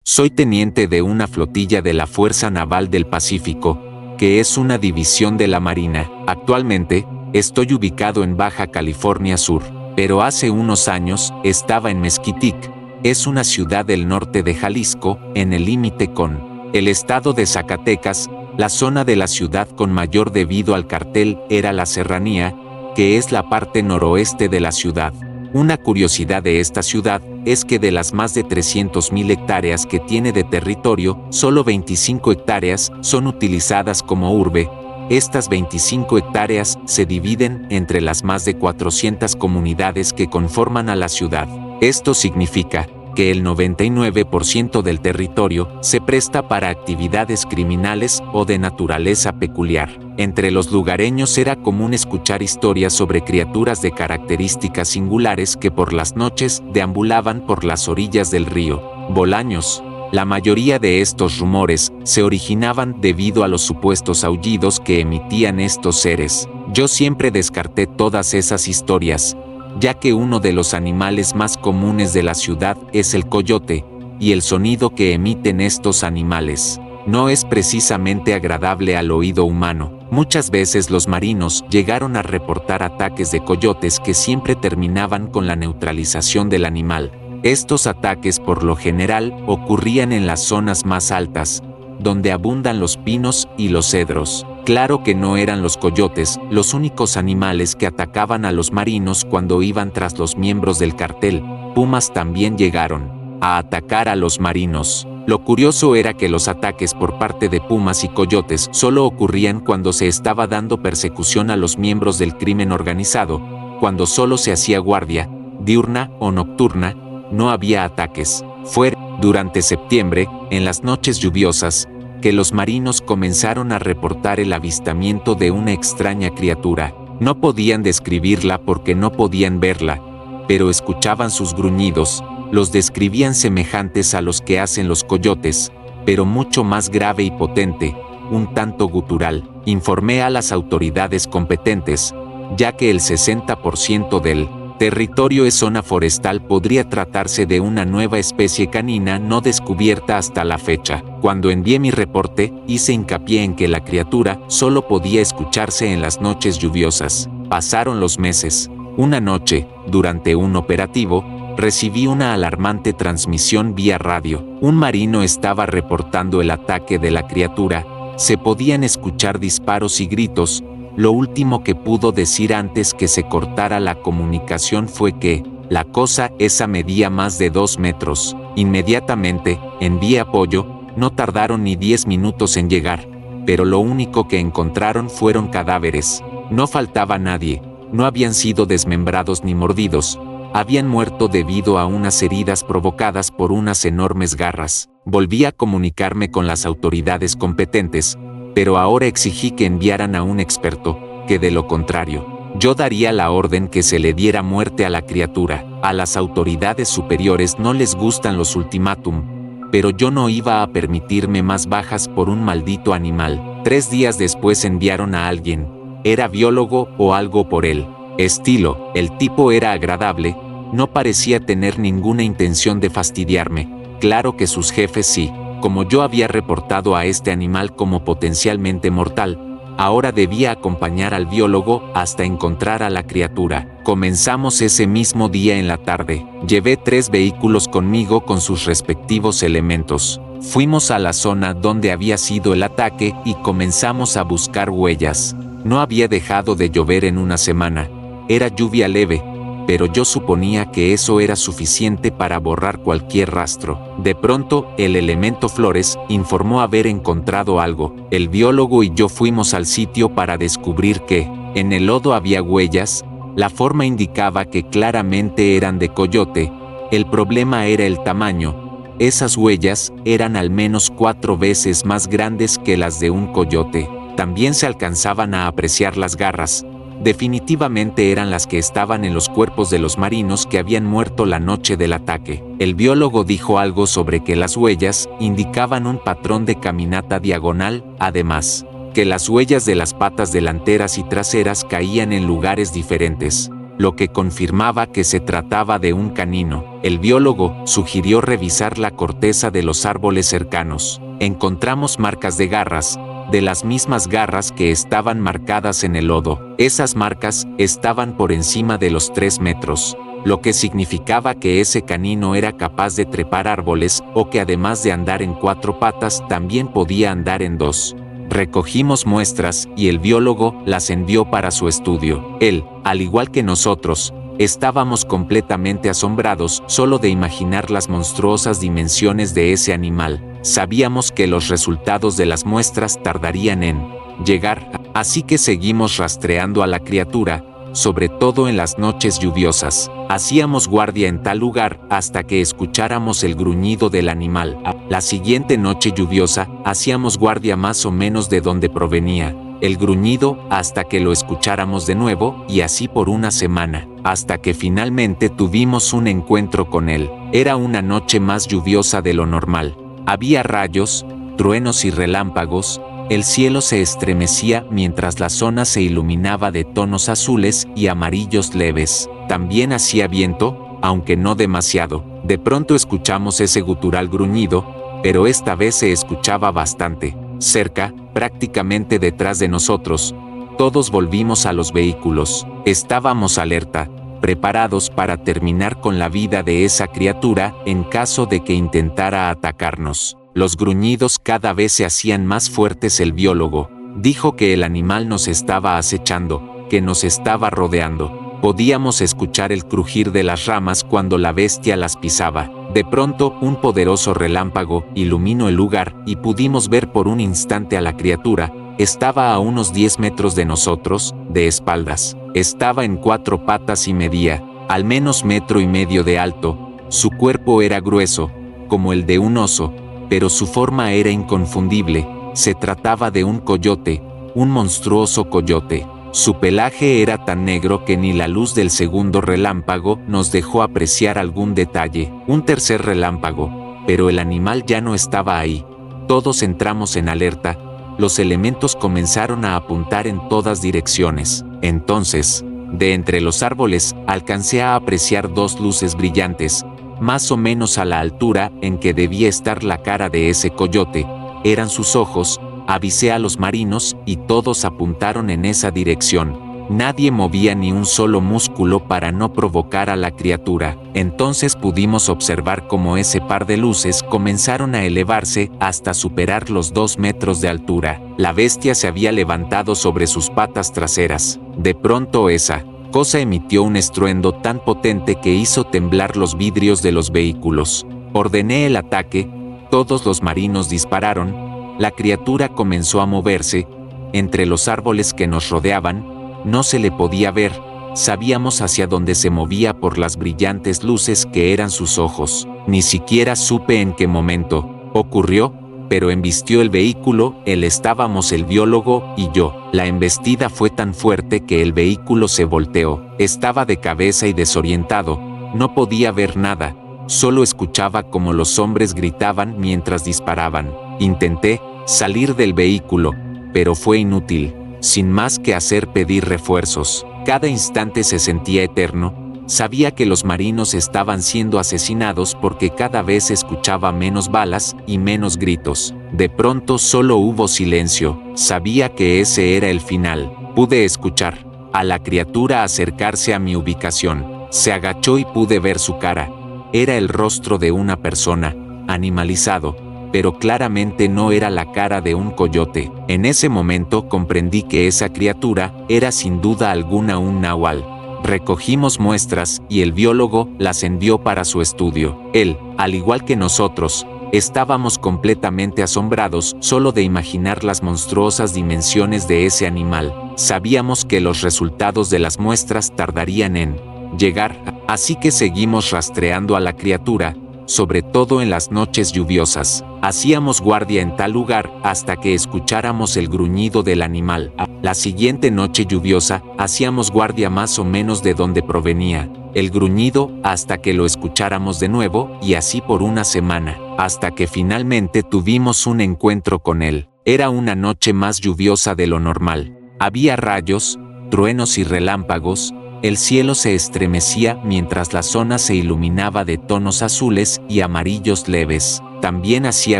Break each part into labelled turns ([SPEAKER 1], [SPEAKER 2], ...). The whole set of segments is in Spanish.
[SPEAKER 1] Soy teniente de una flotilla de la Fuerza Naval del Pacífico, que es una división de la Marina. Actualmente, estoy ubicado en Baja California Sur, pero hace unos años estaba en Mezquitic. Es una ciudad del norte de Jalisco, en el límite con el estado de Zacatecas. La zona de la ciudad con mayor debido al cartel era la Serranía, que es la parte noroeste de la ciudad. Una curiosidad de esta ciudad es que de las más de 300.000 hectáreas que tiene de territorio, solo 25 hectáreas son utilizadas como urbe. Estas 25 hectáreas se dividen entre las más de 400 comunidades que conforman a la ciudad. Esto significa que el 99% del territorio se presta para actividades criminales o de naturaleza peculiar. Entre los lugareños era común escuchar historias sobre criaturas de características singulares que por las noches deambulaban por las orillas del río Bolaños. La mayoría de estos rumores se originaban debido a los supuestos aullidos que emitían estos seres. Yo siempre descarté todas esas historias, ya que uno de los animales más comunes de la ciudad es el coyote, y el sonido que emiten estos animales no es precisamente agradable al oído humano. Muchas veces los marinos llegaron a reportar ataques de coyotes que siempre terminaban con la neutralización del animal. Estos ataques por lo general ocurrían en las zonas más altas, donde abundan los pinos y los cedros. Claro que no eran los coyotes los únicos animales que atacaban a los marinos cuando iban tras los miembros del cartel. Pumas también llegaron a atacar a los marinos. Lo curioso era que los ataques por parte de pumas y coyotes solo ocurrían cuando se estaba dando persecución a los miembros del crimen organizado. Cuando solo se hacía guardia, diurna o nocturna, no había ataques. Fue durante septiembre, en las noches lluviosas, que los marinos comenzaron a reportar el avistamiento de una extraña criatura. No podían describirla porque no podían verla, pero escuchaban sus gruñidos. Los describían semejantes a los que hacen los coyotes, pero mucho más grave y potente, un tanto gutural. Informé a las autoridades competentes, ya que el 60% del territorio es zona forestal. Podría tratarse de una nueva especie canina no descubierta hasta la fecha. Cuando envié mi reporte, hice hincapié en que la criatura solo podía escucharse en las noches lluviosas. Pasaron los meses. Una noche, durante un operativo, recibí una alarmante transmisión vía radio. Un marino estaba reportando el ataque de la criatura. Se podían escuchar disparos y gritos. Lo último que pudo decir antes que se cortara la comunicación fue que la cosa esa medía más de 2 metros. Inmediatamente envié apoyo. No tardaron ni 10 minutos en llegar, pero lo único que encontraron fueron cadáveres. No faltaba nadie. No habían sido desmembrados ni mordidos. Habían muerto debido a unas heridas provocadas por unas enormes garras. Volví a comunicarme con las autoridades competentes, pero ahora exigí que enviaran a un experto, que de lo contrario, yo daría la orden que se le diera muerte a la criatura. A las autoridades superiores no les gustan los ultimátum, pero yo no iba a permitirme más bajas por un maldito animal. 3 días después enviaron a alguien. Era biólogo o algo por el estilo. El tipo era agradable, no parecía tener ninguna intención de fastidiarme. Claro que sus jefes sí. Como yo había reportado a este animal como potencialmente mortal, ahora debía acompañar al biólogo hasta encontrar a la criatura. Comenzamos ese mismo día en la tarde. Llevé 3 vehículos conmigo con sus respectivos elementos. Fuimos a la zona donde había sido el ataque y comenzamos a buscar huellas. No había dejado de llover en una semana. Era lluvia leve, pero yo suponía que eso era suficiente para borrar cualquier rastro. De pronto, el elemento Flores informó haber encontrado algo. El biólogo y yo fuimos al sitio para descubrir que, en el lodo había huellas. La forma indicaba que claramente eran de coyote. El problema era el tamaño. Esas huellas eran al menos 4 veces más grandes que las de un coyote. También se alcanzaban a apreciar las garras. Definitivamente eran las que estaban en los cuerpos de los marinos que habían muerto la noche del ataque. El biólogo dijo algo sobre que las huellas indicaban un patrón de caminata diagonal, además, que las huellas de las patas delanteras y traseras caían en lugares diferentes. lo que confirmaba que se trataba de un canino. El biólogo sugirió revisar la corteza de los árboles cercanos. Encontramos marcas de garras, de las mismas garras que estaban marcadas en el lodo. Esas marcas estaban por encima de los 3 metros, lo que significaba que ese canino era capaz de trepar árboles o que además de andar en 4 patas también podía andar en 2. Recogimos muestras y el biólogo las envió para su estudio. Él, al igual que nosotros, estábamos completamente asombrados solo de imaginar las monstruosas dimensiones de ese animal. Sabíamos que los resultados de las muestras tardarían en llegar, así que seguimos rastreando a la criatura, sobre todo en las noches lluviosas. Hacíamos guardia en tal lugar hasta que escucháramos el gruñido del animal. La siguiente noche lluviosa, hacíamos guardia más o menos de donde provenía el gruñido hasta que lo escucháramos de nuevo y así por una semana, hasta que finalmente tuvimos un encuentro con él. Era una noche más lluviosa de lo normal. Había rayos, truenos y relámpagos. El cielo se estremecía mientras la zona se iluminaba de tonos azules y amarillos leves. También hacía viento, aunque no demasiado. De pronto escuchamos ese gutural gruñido, pero esta vez se escuchaba bastante cerca, prácticamente detrás de nosotros. Todos volvimos a los vehículos. Estábamos alerta, preparados para terminar con la vida de esa criatura en caso de que intentara atacarnos. Los gruñidos cada vez se hacían más fuertes. El biólogo dijo que el animal nos estaba acechando, que nos estaba rodeando. Podíamos escuchar el crujir de las ramas cuando la bestia las pisaba. De pronto, un poderoso relámpago iluminó el lugar y pudimos ver por un instante a la criatura. Estaba a unos 10 metros de nosotros, de espaldas. Estaba en 4 patas y medía, al menos 1,5 metros de alto. Su cuerpo era grueso, como el de un oso, pero su forma era inconfundible. Se trataba de un coyote, un monstruoso coyote. Su pelaje era tan negro que ni la luz del segundo relámpago nos dejó apreciar algún detalle. Un tercer relámpago, pero el animal ya no estaba ahí. Todos entramos en alerta. Los elementos comenzaron a apuntar en todas direcciones. Entonces, de entre los árboles, alcancé a apreciar 2 luces brillantes, más o menos a la altura en que debía estar la cara de ese coyote. Eran sus ojos. Avisé a los marinos y todos apuntaron en esa dirección. Nadie movía ni un solo músculo para no provocar a la criatura. Entonces pudimos observar cómo ese par de luces comenzaron a elevarse hasta superar los 2 metros de altura. La bestia se había levantado sobre sus patas traseras. De pronto esa cosa emitió un estruendo tan potente que hizo temblar los vidrios de los vehículos. Ordené el ataque. Todos los marinos dispararon. La criatura comenzó a moverse. Entre los árboles que nos rodeaban, no se le podía ver. Sabíamos hacia dónde se movía por las brillantes luces que eran sus ojos. Ni siquiera supe en qué momento ocurrió, pero embistió el vehículo. Él estábamos el biólogo y yo. La embestida fue tan fuerte que el vehículo se volteó. Estaba de cabeza y desorientado. No podía ver nada. Solo escuchaba cómo los hombres gritaban mientras disparaban. Intenté salir del vehículo, pero fue inútil. Sin más que hacer, pedir refuerzos. Cada instante se sentía eterno. Sabía que los marinos estaban siendo asesinados porque cada vez escuchaba menos balas y menos gritos. De pronto solo hubo silencio. Sabía que ese era el final. Pude escuchar a la criatura acercarse a mi ubicación. Se agachó y pude ver su cara. Era el rostro de una persona, animalizado, pero claramente no era la cara de un coyote. En ese momento comprendí que esa criatura era sin duda alguna un nahual. Recogimos muestras y el biólogo las envió para su estudio. Él, al igual que nosotros, estábamos completamente asombrados solo de imaginar las monstruosas dimensiones de ese animal. Sabíamos que los resultados de las muestras tardarían en llegar, así que seguimos rastreando a la criatura, sobre todo en las noches lluviosas. Hacíamos guardia en tal lugar hasta que escucháramos el gruñido del animal. La siguiente noche lluviosa, hacíamos guardia más o menos de donde provenía el gruñido hasta que lo escucháramos de nuevo y así por una semana, hasta que finalmente tuvimos un encuentro con él. Era una noche más lluviosa de lo normal. Había rayos, truenos y relámpagos. El cielo se estremecía mientras la zona se iluminaba de tonos azules y amarillos leves. También hacía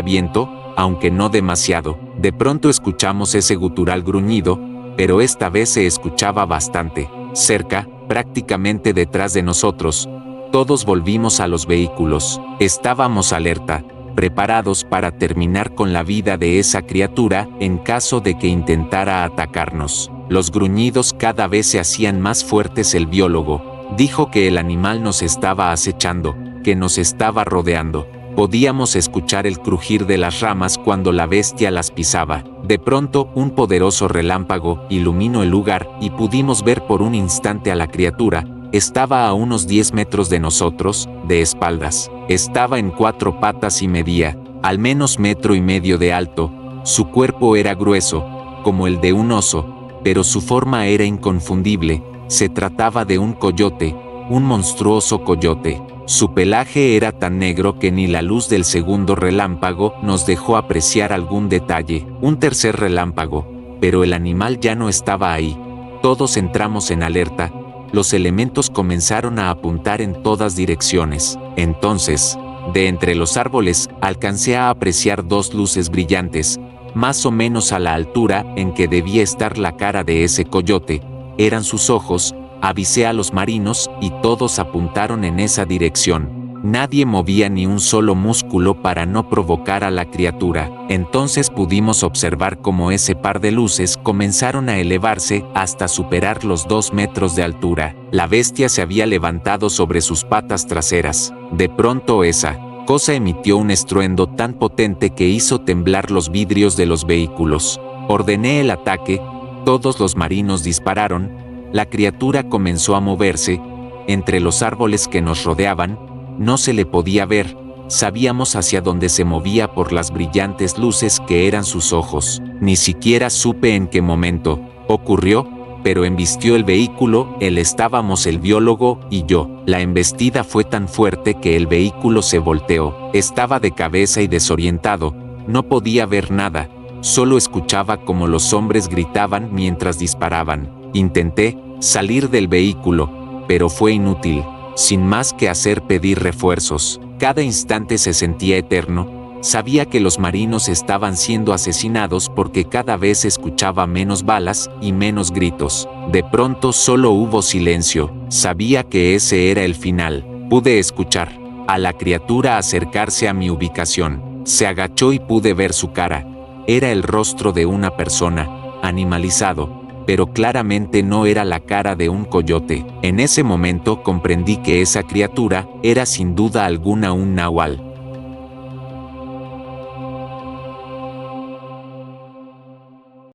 [SPEAKER 1] viento, aunque no demasiado. De pronto escuchamos ese gutural gruñido, pero esta vez se escuchaba bastante cerca, prácticamente detrás de nosotros. Todos volvimos a los vehículos. Estábamos alerta, preparados para terminar con la vida de esa criatura en caso de que intentara atacarnos. Los gruñidos cada vez se hacían más fuertes. El biólogo dijo que el animal nos estaba acechando, que nos estaba rodeando. Podíamos escuchar el crujir de las ramas cuando la bestia las pisaba. De pronto, un poderoso relámpago iluminó el lugar y pudimos ver por un instante a la criatura. Estaba a unos 10 metros de nosotros, de espaldas. Estaba en 4 patas y medía, al menos 1,5 metros de alto. Su cuerpo era grueso, como el de un oso, pero su forma era inconfundible. Se trataba de un coyote, un monstruoso coyote. Su pelaje era tan negro que ni la luz del segundo relámpago nos dejó apreciar algún detalle. Un tercer relámpago, pero el animal ya no estaba ahí. Todos entramos en alerta. Los elementos comenzaron a apuntar en todas direcciones. Entonces, de entre los árboles, alcancé a apreciar 2 luces brillantes, más o menos a la altura en que debía estar la cara de ese coyote. Eran sus ojos. Avisé a los marinos y todos apuntaron en esa dirección. Nadie movía ni un solo músculo para no provocar a la criatura. Entonces pudimos observar cómo ese par de luces comenzaron a elevarse hasta superar los 2 metros de altura. La bestia se había levantado sobre sus patas traseras. De pronto esa cosa emitió un estruendo tan potente que hizo temblar los vidrios de los vehículos. Ordené el ataque. Todos los marinos dispararon. La criatura comenzó a moverse. Entre los árboles que nos rodeaban, no se le podía ver. Sabíamos hacia dónde se movía por las brillantes luces que eran sus ojos. Ni siquiera supe en qué momento ocurrió, pero embistió el vehículo. Estábamos el biólogo y yo. La embestida fue tan fuerte que el vehículo se volteó. Estaba de cabeza y desorientado. No podía ver nada. Solo escuchaba cómo los hombres gritaban mientras disparaban. Intenté salir del vehículo, pero fue inútil. Sin más que hacer, pedí refuerzos. Cada instante se sentía eterno. Sabía que los marinos estaban siendo asesinados porque cada vez escuchaba menos balas y menos gritos. De pronto solo hubo silencio. Sabía que ese era el final. Pude escuchar a la criatura acercarse a mi ubicación. Se agachó y pude ver su cara. Era el rostro de una persona, animalizado, pero claramente no era la cara de un coyote. En ese momento comprendí que esa criatura era sin duda alguna un nahual.